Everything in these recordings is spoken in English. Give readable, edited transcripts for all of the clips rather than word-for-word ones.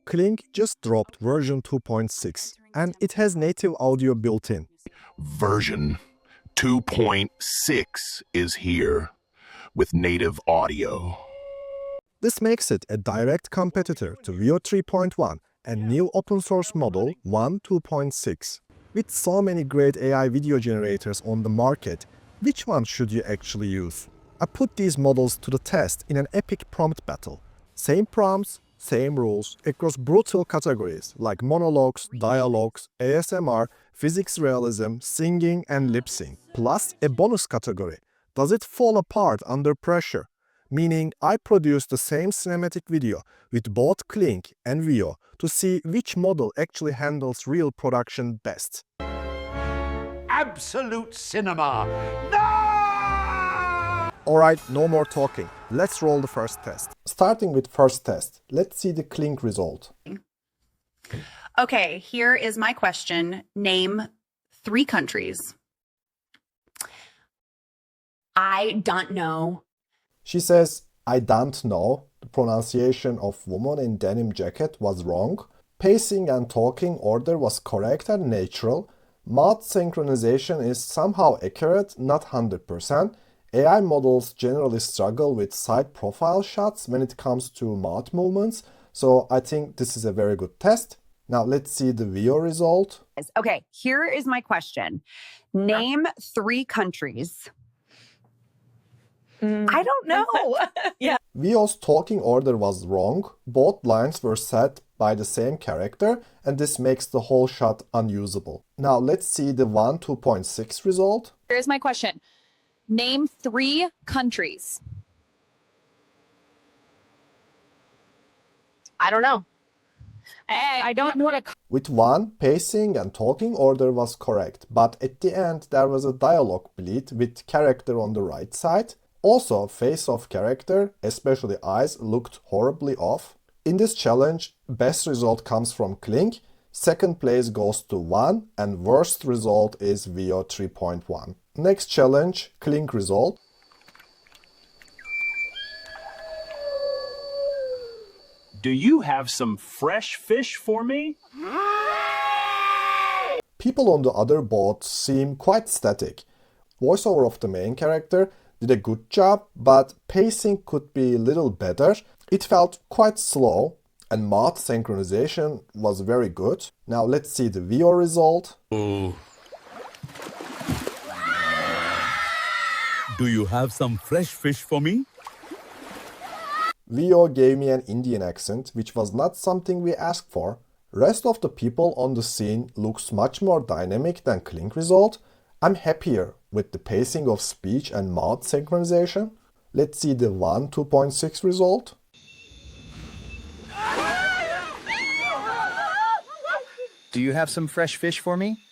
Kling just dropped version 2.6, and it has native audio built in. Version 2.6 is here with native audio. This makes it a direct competitor to Veo 3.1 and new open source model WAN 2.6. With so many great AI video generators on the market, which one should you actually use? I put these models to the test in an epic prompt battle. Same prompts, same rules across brutal categories like monologues, dialogues, ASMR, physics realism, singing and lip sync, plus a bonus category. Does it fall apart under pressure? Meaning I produced the same cinematic video with both Kling and Veo to see which model actually handles real production best. Absolute cinema! No! Alright, no more talking. Let's roll the first test. Starting with first test, let's see the Kling result. Okay, here is my question. Name 3 countries. I don't know. She says, I don't know. The pronunciation of woman in denim jacket was wrong. Pacing and talking order was correct and natural. Mouth synchronization is somehow accurate, not 100%. AI models generally struggle with side profile shots when it comes to mouth movements, so I think this is a very good test. Now let's see the Veo result. Okay, here is my question. Name 3 countries. I don't know. Yeah. Veo's talking order was wrong. Both lines were said by the same character, and this makes the whole shot unusable. Now let's see the WAN 2.6 result. Here's my question. Name 3 countries. I don't know. I don't know what a... With WAN, pacing and talking order was correct, but at the end there was a dialogue bleed with character on the right side. Also, face of character, especially eyes, looked horribly off. In this challenge, best result comes from Kling, second place goes to WAN, and worst result is Veo 3.1. Next challenge, Kling result. Do you have some fresh fish for me? People on the other boats seem quite static. Voiceover of the main character did a good job, but pacing could be a little better. It felt quite slow, and mouth synchronization was very good. Now let's see the Veo result. Do you have some fresh fish for me? Veo gave me an Indian accent, which was not something we asked for. Rest of the people on the scene looks much more dynamic than Kling result. I'm happier with the pacing of speech and mouth synchronization. Let's see the WAN 2.6 result. Do you have some fresh fish for me?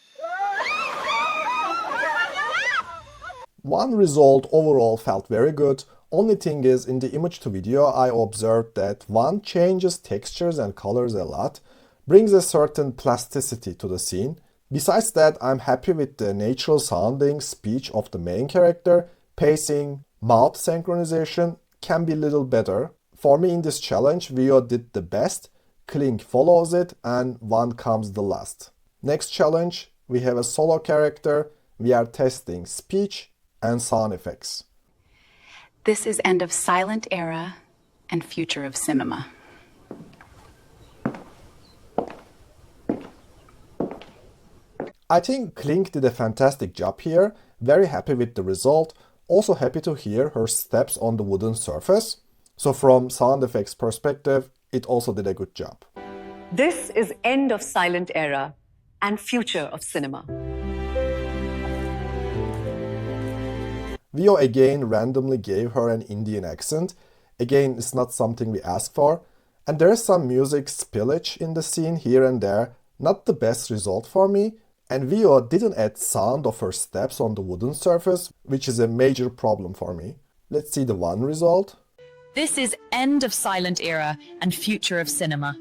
One result overall felt very good. Only thing is, in the image to video I observed that one changes textures and colors a lot, brings a certain plasticity to the scene. Besides that, I'm happy with the natural sounding speech of the main character. Pacing, mouth synchronization can be a little better. For me in this challenge, Veo did the best, Kling follows it, and WAN comes the last. Next challenge, we have a solo character. We are testing speech and sound effects. This is end of silent era and future of cinema. I think Kling did a fantastic job here. Very happy with the result. Also happy to hear her steps on the wooden surface. So from sound effects perspective, it also did a good job. This is end of silent era and future of cinema. Veo again randomly gave her an Indian accent. Again, it's not something we asked for. And there is some music spillage in the scene here and there. Not the best result for me. And Veo didn't add sound of her steps on the wooden surface, which is a major problem for me. Let's see the WAN result. This is end of silent era and future of cinema.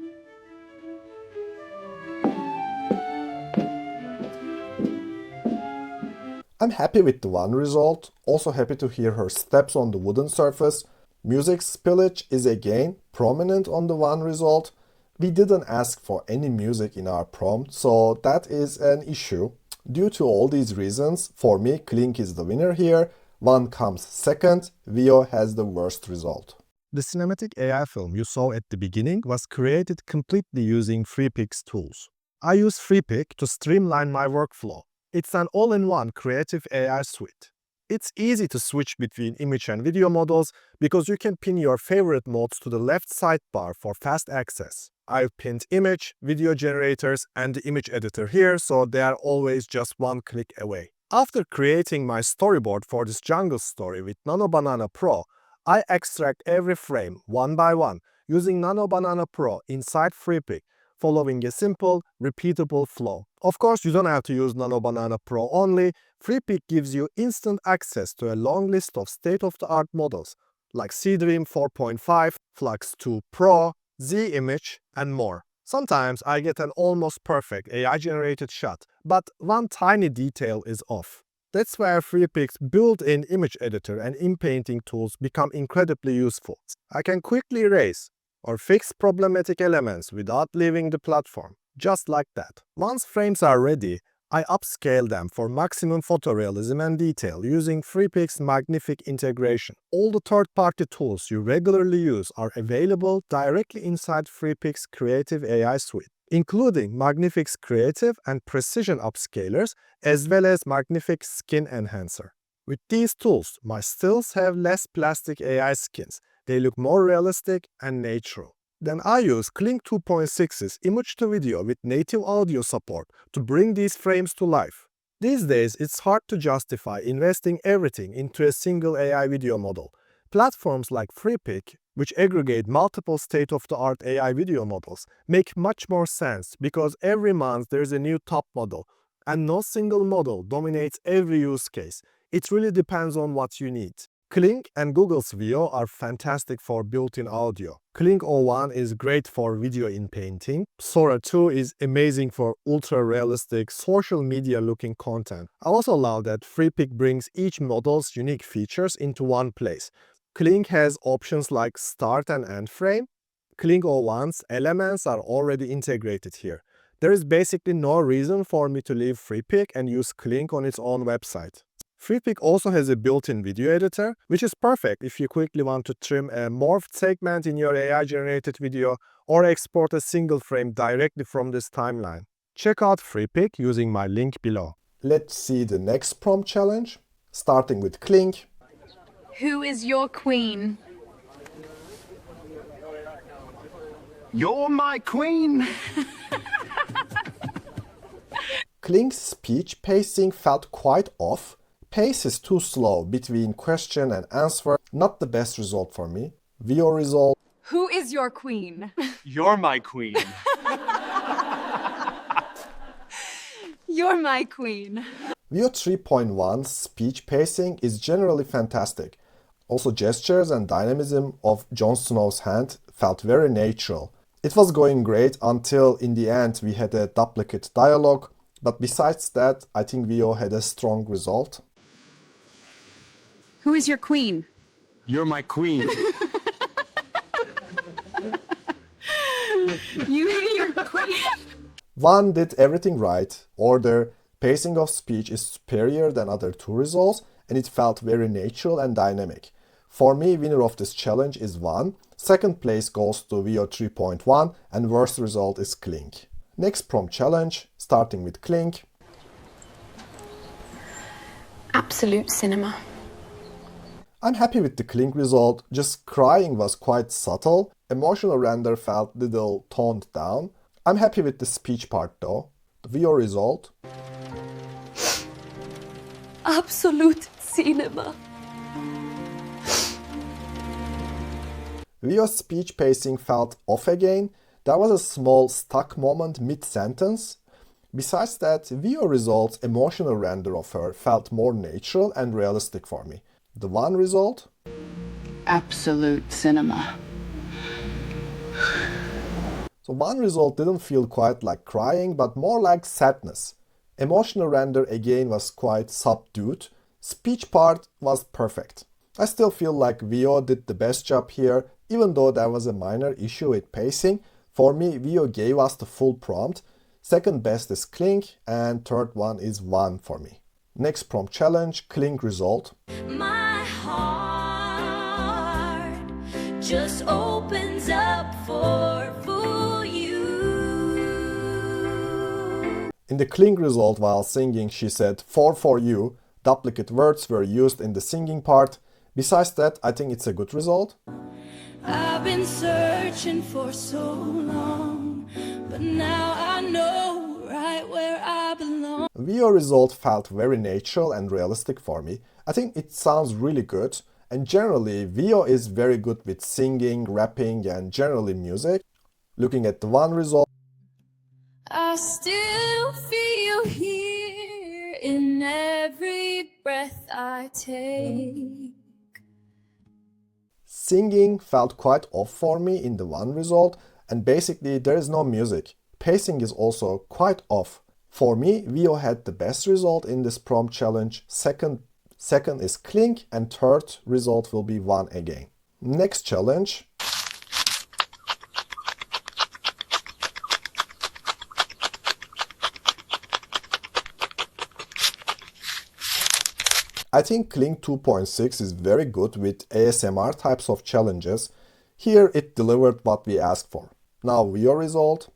I'm happy with the WAN result. Also happy to hear her steps on the wooden surface. Music spillage is again prominent on the WAN result. We didn't ask for any music in our prompt, so that is an issue. Due to all these reasons, for me, Kling is the winner here. WAN comes second, Veo has the worst result. The cinematic AI film you saw at the beginning was created completely using FreePik's tools. I use FreePik to streamline my workflow. It's an all-in-one creative AI suite. It's easy to switch between image and video models because you can pin your favorite modes to the left sidebar for fast access. I've pinned image, video generators, and the image editor here, so they are always just one click away. After creating my storyboard for this jungle story with Nano Banana Pro, I extract every frame one by one using Nano Banana Pro inside FreePik, following a simple, repeatable flow. Of course, you don't have to use Nano Banana Pro only. FreePik gives you instant access to a long list of state-of-the-art models like Seedream 4.5, Flux 2 Pro, Z-Image, and more. Sometimes I get an almost perfect AI-generated shot, but one tiny detail is off. That's where FreePik's built-in image editor and in-painting tools become incredibly useful. I can quickly erase or fix problematic elements without leaving the platform, just like that. Once frames are ready, I upscale them for maximum photorealism and detail using FreePik's Magnific integration. All the third-party tools you regularly use are available directly inside FreePik's Creative AI suite, including Magnific's Creative and Precision upscalers, as well as Magnific's Skin Enhancer. With these tools, my stills have less plastic AI skins. They look more realistic and natural. Then I use Kling 2.6's image-to-video with native audio support to bring these frames to life. These days, it's hard to justify investing everything into a single AI video model. Platforms like FreePik, which aggregate multiple state-of-the-art AI video models, make much more sense because every month there's a new top model, and no single model dominates every use case. It really depends on what you need. Kling and Google's Veo are fantastic for built-in audio. Kling 1 is great for video in painting. Sora 2 is amazing for ultra-realistic, social media-looking content. I also love that FreePik brings each model's unique features into one place. Kling has options like start and end frame. Kling 1's elements are already integrated here. There is basically no reason for me to leave FreePik and use Kling on its own website. FreePik also has a built-in video editor, which is perfect if you quickly want to trim a morphed segment in your AI-generated video or export a single frame directly from this timeline. Check out FreePik using my link below. Let's see the next prompt challenge, starting with Kling. Who is your queen? You're my queen. Kling's speech pacing felt quite off. Pace is too slow between question and answer, not the best result for me. Veo result. Who is your queen? You're my queen. You're my queen. Veo 3.1 speech pacing is generally fantastic. Also, gestures and dynamism of Jon Snow's hand felt very natural. It was going great until in the end we had a duplicate dialogue, but besides that, I think Veo had a strong result. Who is your queen? You're my queen. You're queen. One did everything right. Order, pacing of speech is superior than other two results, and it felt very natural and dynamic. For me, winner of this challenge is One. Second place goes to Veo 3.1, and worst result is Kling. Next prompt challenge, starting with Kling. Absolute cinema. I'm happy with the Kling result, just crying was quite subtle, emotional render felt little toned down. I'm happy with the speech part though. The Veo result. Absolute cinema. Veo's speech pacing felt off again. There was a small stuck moment mid-sentence. Besides that, Veo result's emotional render of her felt more natural and realistic for me. The One result? Absolute cinema. So One result didn't feel quite like crying, but more like sadness. Emotional render again was quite subdued. Speech part was perfect. I still feel like Veo did the best job here, even though there was a minor issue with pacing. For me, Veo gave us the full prompt. Second best is Kling, and third one is WAN for me. Next prompt challenge, Kling result. My heart just opens up for you. In the Kling result while singing, she said for you. Duplicate words were used in the singing part. Besides that, I think it's a good result. I've been searching for so long, but now I know right where I belong. Veo result felt very natural and realistic for me. I think it sounds really good, and generally Veo is very good with singing, rapping, and generally music. Looking at the WAN result, I still feel here in every breath I take. singing felt quite off for me in the WAN result, and basically there is no music. Pacing is also quite off. For me, Veo had the best result in this prompt challenge. Second is Kling, and third result will be WAN again. Next challenge. I think Kling 2.6 is very good with ASMR types of challenges. Here it delivered what we asked for. Now Veo result.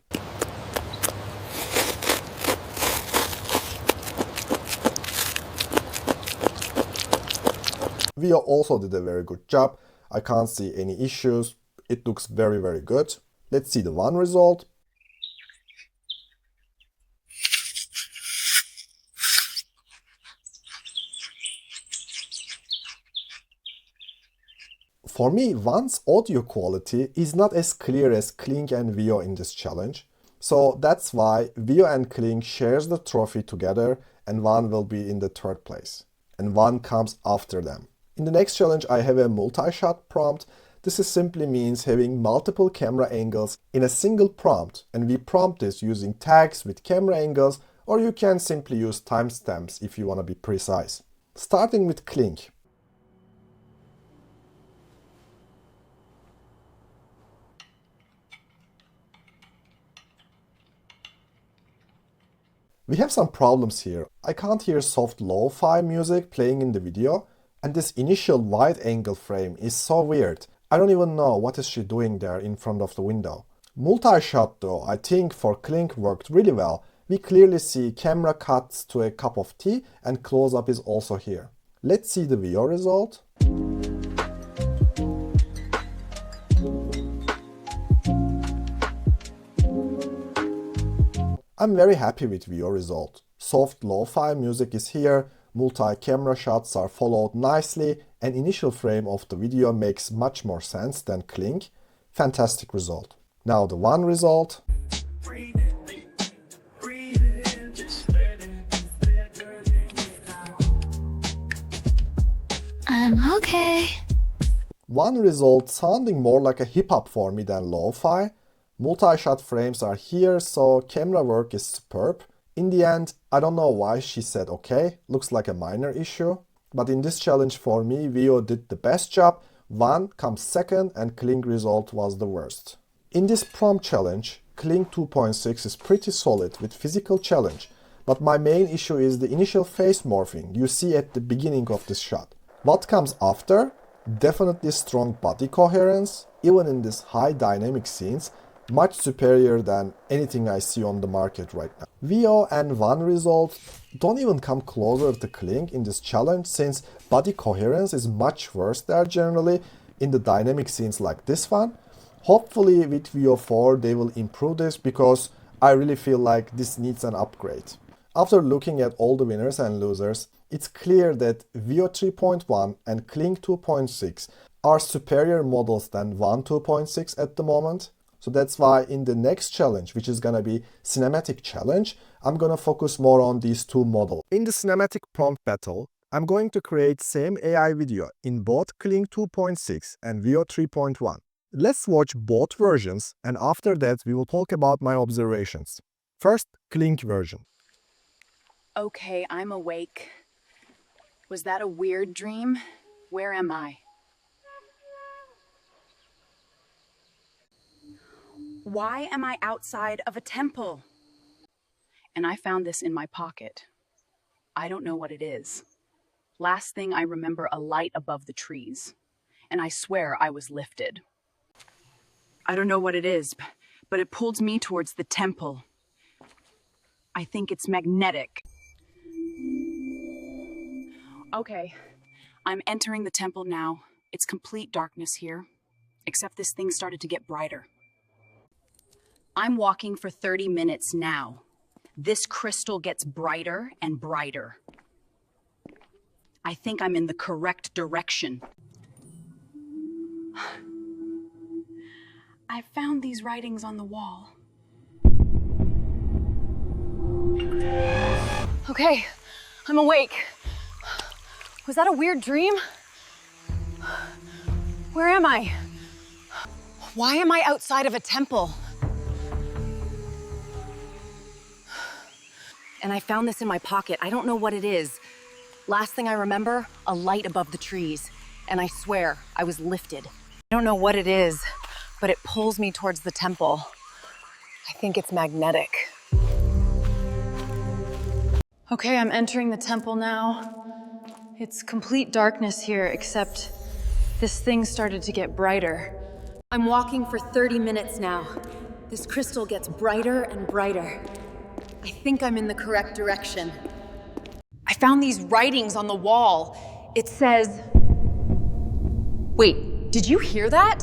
Veo also did a very good job. I can't see any issues. It looks very, very good. Let's see the WAN result. For me, WAN's audio quality is not as clear as Kling and Veo in this challenge. So that's why Veo and Kling shares the trophy together, and WAN will be in the third place. And WAN comes after them. In the next challenge, I have a multi-shot prompt. This simply means having multiple camera angles in a single prompt, and we prompt this using tags with camera angles, or you can simply use timestamps if you want to be precise. Starting with Kling. We have some problems here. I can't hear soft lo-fi music playing in the video, and this initial wide angle frame is so weird. I don't even know what is she doing there in front of the window. Multi-shot though, I think for Kling worked really well. We clearly see camera cuts to a cup of tea, and close-up is also here. Let's see the Veo result. I'm very happy with Veo result. Soft lo-fi music is here, multi-camera shots are followed nicely, and initial frame of the video makes much more sense than Kling. Fantastic result. Now the WAN result. I'm okay. WAN result sounding more like a hip-hop for me than lo-fi. Multi-shot frames are here, so camera work is superb. In the end, I don't know why she said okay, looks like a minor issue. But in this challenge for me, Veo did the best job. WAN comes second, and Kling result was the worst. In this prompt challenge, Kling 2.6 is pretty solid with physical challenge, but my main issue is the initial face morphing you see at the beginning of this shot. What comes after? Definitely strong body coherence, even in these high dynamic scenes, much superior than anything I see on the market right now. Veo and WAN results don't even come closer to Kling in this challenge, since body coherence is much worse there generally in the dynamic scenes like this one. Hopefully with Veo 4 they will improve this, because I really feel like this needs an upgrade. After looking at all the winners and losers, it's clear that Veo 3.1 and Kling 2.6 are superior models than WAN 2.6 at the moment. So that's why in the next challenge, which is gonna be cinematic challenge, I'm gonna focus more on these two models. In the cinematic prompt battle, I'm going to create same AI video in both Kling 2.6 and Veo 3.1. Let's watch both versions, and after that we will talk about my observations. First, Kling version. Okay, I'm awake. Was that a weird dream? Where am I? Why am I outside of a temple? And I found this in my pocket. I don't know what it is. Last thing I remember, a light above the trees. And I swear I was lifted. I don't know what it is, but it pulled me towards the temple. I think it's magnetic. Okay, I'm entering the temple now. It's complete darkness here, except this thing started to get brighter. I'm walking for 30 minutes now. This crystal gets brighter and brighter. I think I'm in the correct direction. I found these writings on the wall. Okay, I'm awake. Was that a weird dream? Where am I? Why am I outside of a temple? And I found this in my pocket. I don't know what it is. Last thing I remember, a light above the trees. And I swear I was lifted. I don't know what it is, but it pulls me towards the temple. I think it's magnetic. Okay, I'm entering the temple now. It's complete darkness here, except this thing started to get brighter. I'm walking for 30 minutes now. This crystal gets brighter and brighter. I think I'm in the correct direction. I found these writings on the wall. It says... Wait, did you hear that?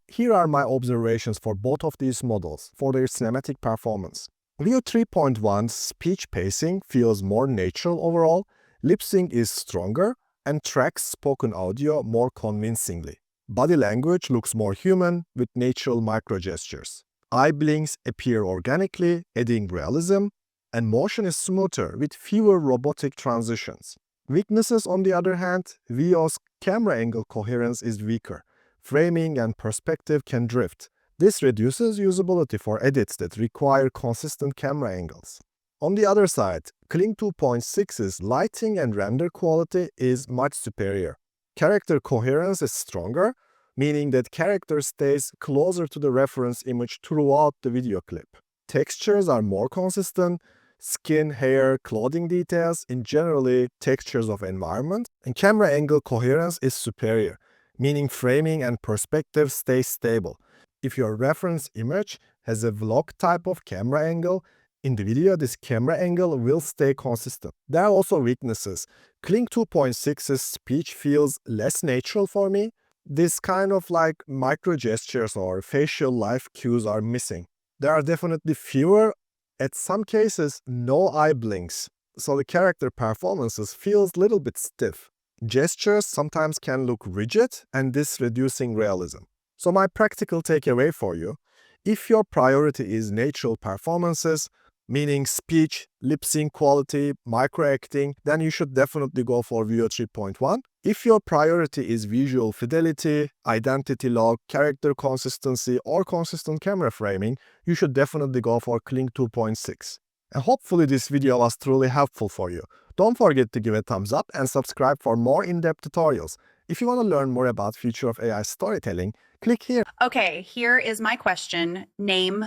Here are my observations for both of these models for their cinematic performance. Veo 3.1's speech pacing feels more natural overall, lip sync is stronger, and tracks spoken audio more convincingly. Body language looks more human with natural micro-gestures. Eye blinks appear organically, adding realism, and motion is smoother with fewer robotic transitions. Weaknesses, on the other hand, Veo's camera angle coherence is weaker. Framing and perspective can drift. This reduces usability for edits that require consistent camera angles. On the other side, Kling 2.6's lighting and render quality is much superior. Character coherence is stronger, meaning that character stays closer to the reference image throughout the video clip. Textures are more consistent, skin, hair, clothing details, and generally textures of environment, and camera angle coherence is superior, meaning framing and perspective stay stable. If your reference image has a vlog type of camera angle, in the video this camera angle will stay consistent. There are also weaknesses. Kling 2.6's speech feels less natural for me. This kind of like micro gestures or facial life cues are missing. There are definitely fewer, at some cases no eye blinks, so the character performances feels a little bit stiff. Gestures sometimes can look rigid, and this reducing realism. So my practical takeaway for you, if your priority is natural performances, meaning speech, lip sync quality, micro-acting, then you should definitely go for Veo 3.1. If your priority is visual fidelity, identity lock, character consistency, or consistent camera framing, you should definitely go for Kling 2.6. And hopefully this video was truly helpful for you. Don't forget to give a thumbs up and subscribe for more in-depth tutorials. If you want to learn more about future of AI storytelling, click here. Okay, here is my question. Name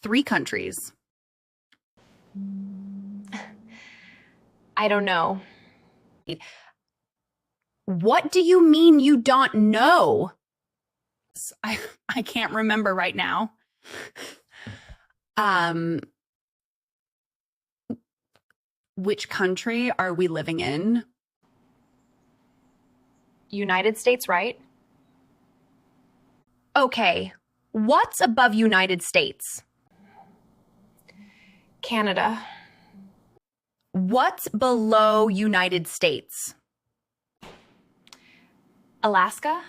3 countries. I don't know. What do you mean you don't know? I can't remember right now. Which country are we living in? United States, right? Okay, what's above United States? Canada. What's below United States? Alaska?